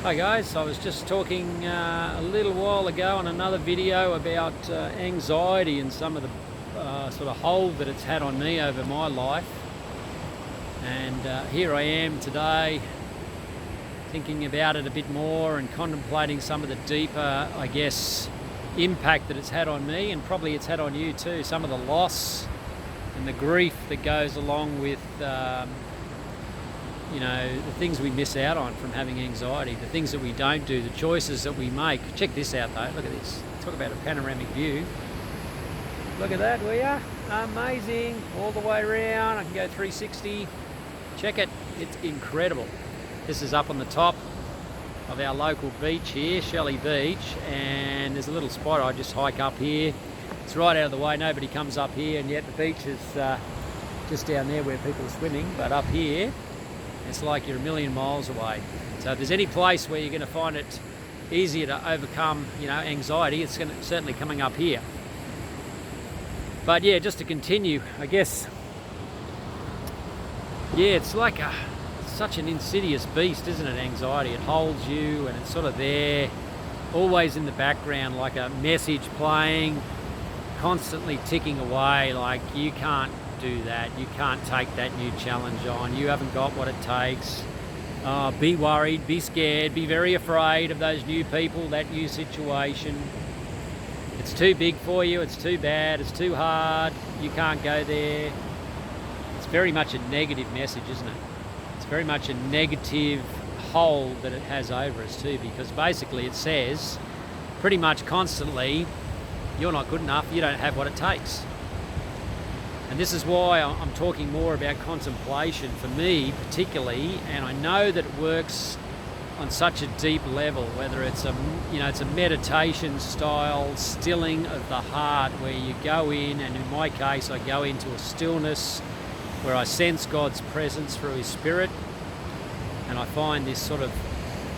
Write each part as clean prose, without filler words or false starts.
Hi guys, I was just talking a little while ago on another video about anxiety and some of the sort of hold that it's had on me over my life. And here I am today thinking about it a bit more and contemplating some of the deeper, I guess, impact that it's had on me, and probably it's had on you too. Some of the loss and the grief that goes along with the things we miss out on from having anxiety, the things that we don't do, the choices that we make. Check this out though, look at this. Talk about a panoramic view. Look at that, will ya? Amazing, all the way around. I can go 360. Check it, it's incredible. This is up on the top of our local beach here, Shelley Beach, and there's a little spot I just hike up here. It's right out of the way, nobody comes up here, and yet the beach is just down there where people are swimming, but up here, it's like you're a million miles away. So if there's any place where you're going to find it easier to overcome, anxiety, it's certainly coming up here. But yeah, just to continue, I guess, it's like such an insidious beast, isn't it, anxiety? It holds you and it's sort of there, always in the background, like a message playing, constantly ticking away, like you can't do that, you can't take that new challenge on, you haven't got what it takes. Be worried, be scared, be very afraid of those new people, that new situation. It's too big for you, it's too bad, it's too hard, you can't go there. It's very much a negative message, isn't it? It's very much a negative hold that it has over us too, because basically it says pretty much constantly, you're not good enough, you don't have what it takes. And this is why I'm talking more about contemplation for me particularly, and I know that it works on such a deep level, whether it's it's a meditation style stilling of the heart where you go in, and in my case I go into a stillness where I sense God's presence through His Spirit, and I find this sort of,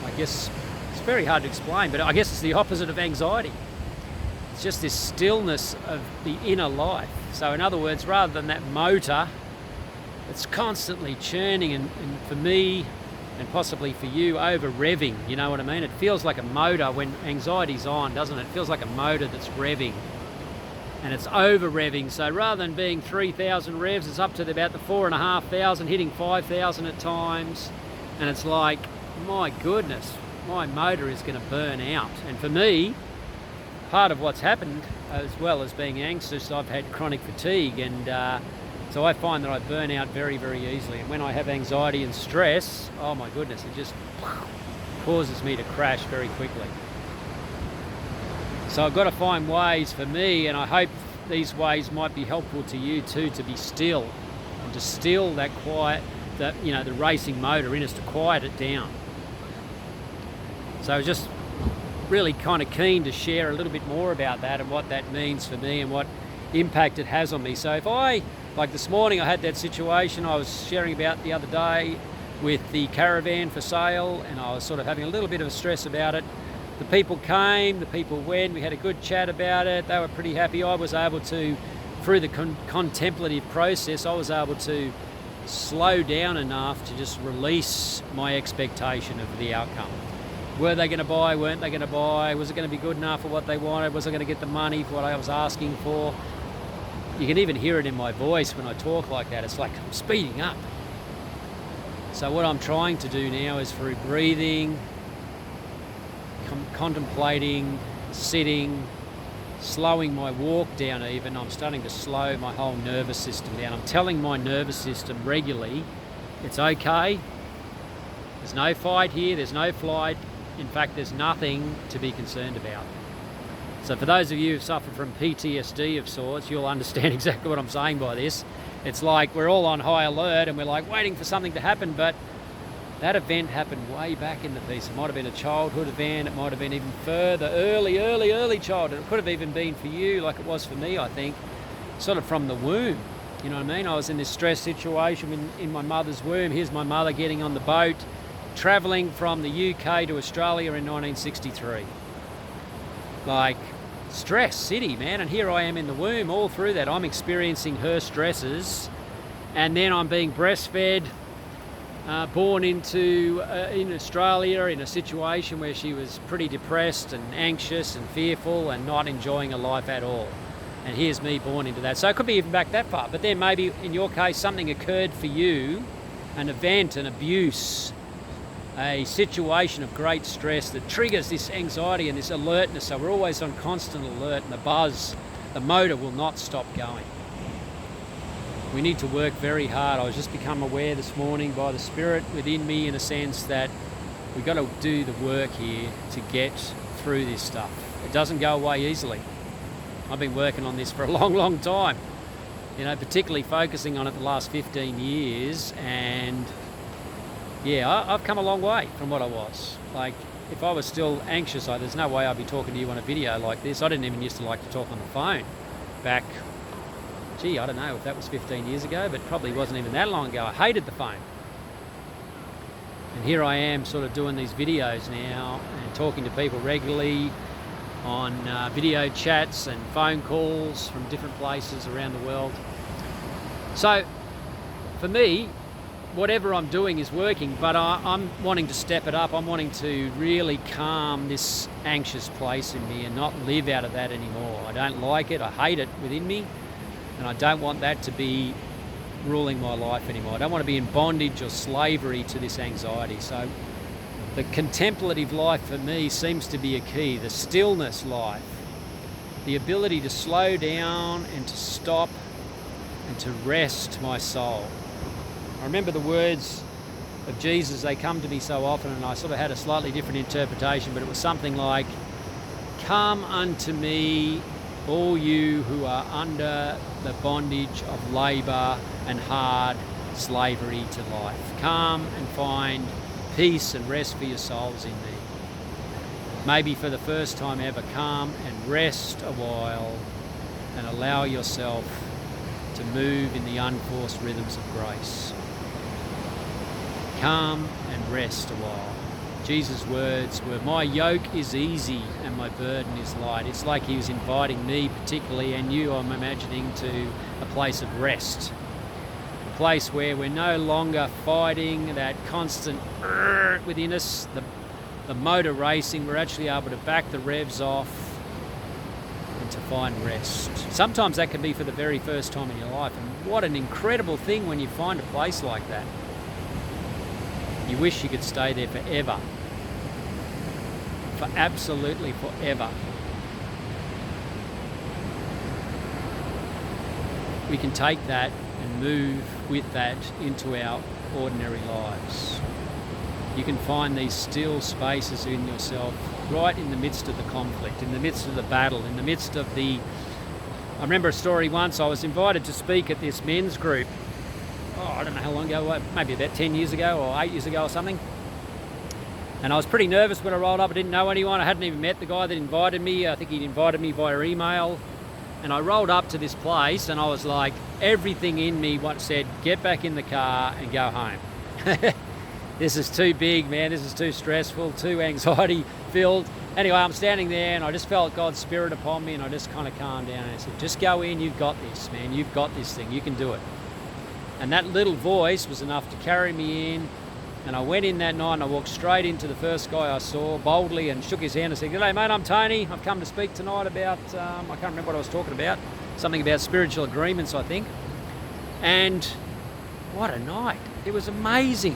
I guess, it's very hard to explain, but I guess it's the opposite of anxiety. It's just this stillness of the inner life. So in other words, rather than that motor, it's constantly churning and for me, and possibly for you, over revving, you know what I mean? It feels like a motor when anxiety's on, doesn't it? It feels like a motor that's revving. And it's over revving, so rather than being 3,000 revs, it's up to about the 4,500, hitting 5,000 at times. And it's like, my goodness, my motor is going to burn out. And for me, part of what's happened, as well as being anxious, I've had chronic fatigue, and so I find that I burn out very, very easily. And when I have anxiety and stress, oh my goodness, it just causes me to crash very quickly. So I've got to find ways for me, and I hope these ways might be helpful to you too, to be still and to still that quiet, the racing motor in us, to quiet it down. So just really kind of keen to share a little bit more about that and what that means for me and what impact it has on me. So if like this morning, I had that situation I was sharing about the other day with the caravan for sale, and I was sort of having a little bit of stress about it. The people came, the people went, we had a good chat about it, they were pretty happy. I was able to, through the contemplative process, I was able to slow down enough to just release my expectation of the outcome. Were they going to buy? Weren't they going to buy? Was it going to be good enough for what they wanted? Was I going to get the money for what I was asking for? You can even hear it in my voice when I talk like that. It's like I'm speeding up. So what I'm trying to do now is, through breathing, contemplating, sitting, slowing my walk down even, I'm starting to slow my whole nervous system down. I'm telling my nervous system regularly, it's okay. There's no fight here, there's no flight. In fact, there's nothing to be concerned about. So for those of you who suffer from PTSD of sorts, you'll understand exactly what I'm saying by this. It's like we're all on high alert and we're like waiting for something to happen, but that event happened way back in the piece. It might have been a childhood event, it might have been even further, early childhood. It could have even been for you, like it was for me, I think, sort of from the womb. You know what I mean? I was in this stress situation in my mother's womb. Here's my mother getting on the boat, travelling from the UK to Australia in 1963. Like, stress city, man, and here I am in the womb all through that. I'm experiencing her stresses, and then I'm being breastfed born into in Australia in a situation where she was pretty depressed and anxious and fearful and not enjoying her life at all. And here's me born into that. So it could be even back that far. But then maybe in your case something occurred for you, an event, an abuse, a situation of great stress that triggers this anxiety and this alertness. So we're always on constant alert, and the buzz, the motor will not stop going. We need to work very hard. I was just become aware this morning by the Spirit within me, in a sense, that we've got to do the work here to get through this stuff. It doesn't go away easily. I've been working on this for a long, long time, particularly focusing on it the last 15 years. And yeah, I've come a long way from what I was. Like, if I was still anxious, there's no way I'd be talking to you on a video like this. I didn't even used to like to talk on the phone back, I don't know if that was 15 years ago, but probably wasn't even that long ago. I hated the phone. And here I am sort of doing these videos now and talking to people regularly on video chats and phone calls from different places around the world. So for me, whatever I'm doing is working, but I'm wanting to step it up. I'm wanting to really calm this anxious place in me and not live out of that anymore. I don't like it. I hate it within me. And I don't want that to be ruling my life anymore. I don't want to be in bondage or slavery to this anxiety. So the contemplative life for me seems to be a key. The stillness life, the ability to slow down and to stop and to rest my soul. I remember the words of Jesus, they come to me so often, and I sort of had a slightly different interpretation, but it was something like, "Come unto me, all you who are under the bondage of labour and hard slavery to life. Come and find peace and rest for your souls in me." Maybe for the first time ever, come and rest a while and allow yourself to move in the unforced rhythms of grace. Come and rest a while. Jesus' words were, "My yoke is easy and my burden is light." It's like he was inviting me particularly, and you, I'm imagining, to a place of rest. A place where we're no longer fighting that constant within us, the motor racing. We're actually able to back the revs off and to find rest. Sometimes that can be for the very first time in your life, and what an incredible thing when you find a place like that. You wish you could stay there forever. For absolutely forever. We can take that and move with that into our ordinary lives. You can find these still spaces in yourself right in the midst of the conflict, in the midst of the battle, in the midst of the... I remember a story once. I was invited to speak at this men's group. I don't know how long ago, maybe about 10 years ago or 8 years ago or something. And I was pretty nervous when I rolled up. I didn't know anyone. I hadn't even met the guy that invited me. I think he'd invited me via email. And I rolled up to this place and I was like, everything in me said, get back in the car and go home. This is too big, man. This is too stressful, too anxiety filled. Anyway, I'm standing there and I just felt God's Spirit upon me, and I just kind of calmed down and I said, just go in, you've got this, man. You've got this thing, you can do it. And that little voice was enough to carry me in. And I went in that night and I walked straight into the first guy I saw boldly and shook his hand and said, "G'day mate, I'm Tony. I've come to speak tonight about, I can't remember what I was talking about, something about spiritual agreements, I think." And what a night. It was amazing.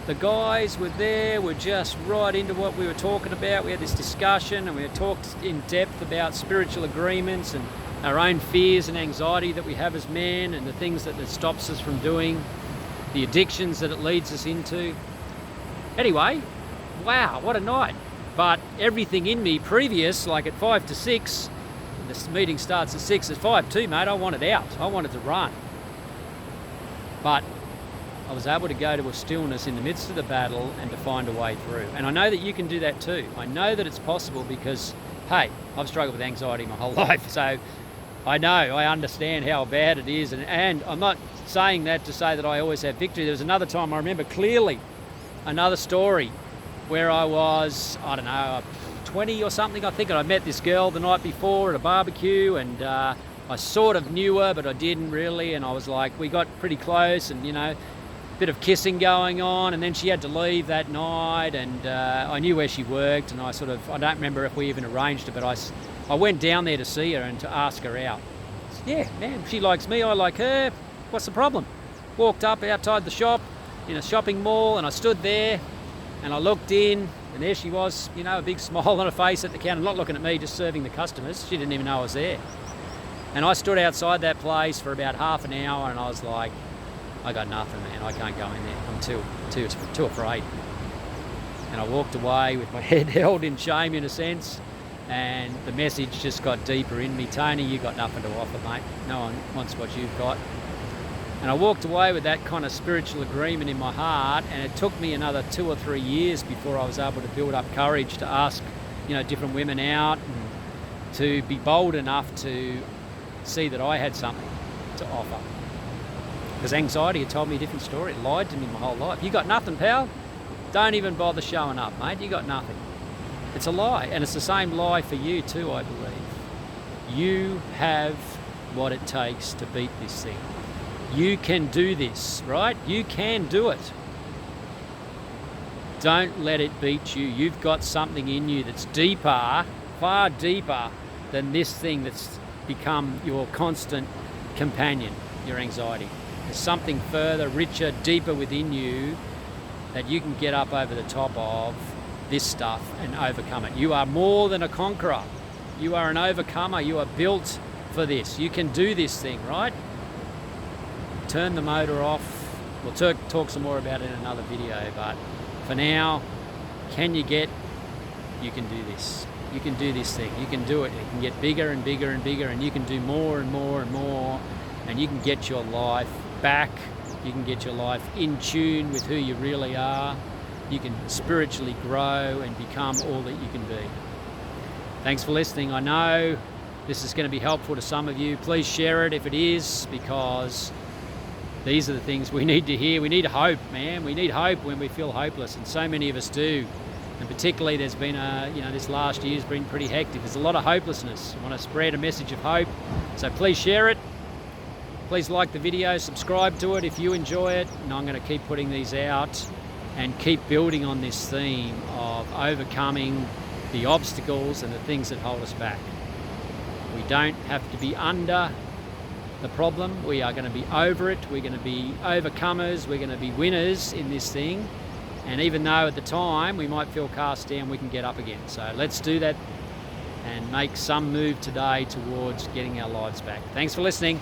The guys were there, were just right into what we were talking about. We had this discussion and we talked in depth about spiritual agreements and our own fears and anxiety that we have as men, and the things that it stops us from doing, the addictions that it leads us into. Anyway, wow, what a night. But everything in me previous, like at 5 to 6, this meeting starts at 6, at 5 too, mate, I wanted out. I wanted to run. But I was able to go to a stillness in the midst of the battle and to find a way through. And I know that you can do that too. I know that it's possible because, hey, I've struggled with anxiety my whole life. So I know, I understand how bad it is. And I'm not saying that to say that I always have victory. There was another time I remember clearly, another story where I was, 20 or something, I think, and I met this girl the night before at a barbecue, and I sort of knew her, but I didn't really, and I was like, we got pretty close, and bit of kissing going on, and then she had to leave that night, and I knew where she worked, and I don't remember if we even arranged it, but I went down there to see her and to ask her out. Yeah, man, she likes me, I like her, what's the problem? Walked up outside the shop in a shopping mall, and I stood there and I looked in, and there she was, you know, a big smile on her face at the counter, not looking at me, just serving the customers. She didn't even know I was there. And I stood outside that place for about half an hour, and I was like, I got nothing, man. I can't go in there. I'm too afraid. And I walked away with my head held in shame, in a sense, and the message just got deeper in me. Tony, you got nothing to offer, mate. No one wants what you've got. And I walked away with that kind of spiritual agreement in my heart, and it took me another 2 or 3 years before I was able to build up courage to ask, you know, different women out, and to be bold enough to see that I had something to offer. Because anxiety had told me a different story. It lied to me my whole life. You got nothing, pal? Don't even bother showing up, mate. You got nothing. It's a lie, and it's the same lie for you too, I believe. You have what it takes to beat this thing. You can do this, right? You can do it. Don't let it beat you. You've got something in you that's deeper, far deeper than this thing that's become your constant companion, your anxiety. There's something further, richer, deeper within you that you can get up over the top of this stuff and overcome it. You are more than a conqueror. You are an overcomer. You are built for this. You can do this thing, right? Turn the motor off. We'll talk some more about it in another video, but for now, you can do this. You can do this thing. You can do it. It can get bigger and bigger and bigger, and you can do more and more and more, and you can get your life back. You can get your life in tune with who you really are. You can spiritually grow and become all that you can be. Thanks for listening. I know this is going to be helpful to some of you. Please share it if it is, because these are the things we need to hear. We need hope, man. We need hope when we feel hopeless, and so many of us do. And particularly there's been this last year's been pretty hectic. There's a lot of hopelessness. I want to spread a message of hope. So please share it. Please like the video, subscribe to it if you enjoy it. And I'm going to keep putting these out and keep building on this theme of overcoming the obstacles and the things that hold us back. We don't have to be under the problem. We are going to be over it. We're going to be overcomers. We're going to be winners in this thing. And even though at the time we might feel cast down, we can get up again. So let's do that and make some move today towards getting our lives back. Thanks for listening.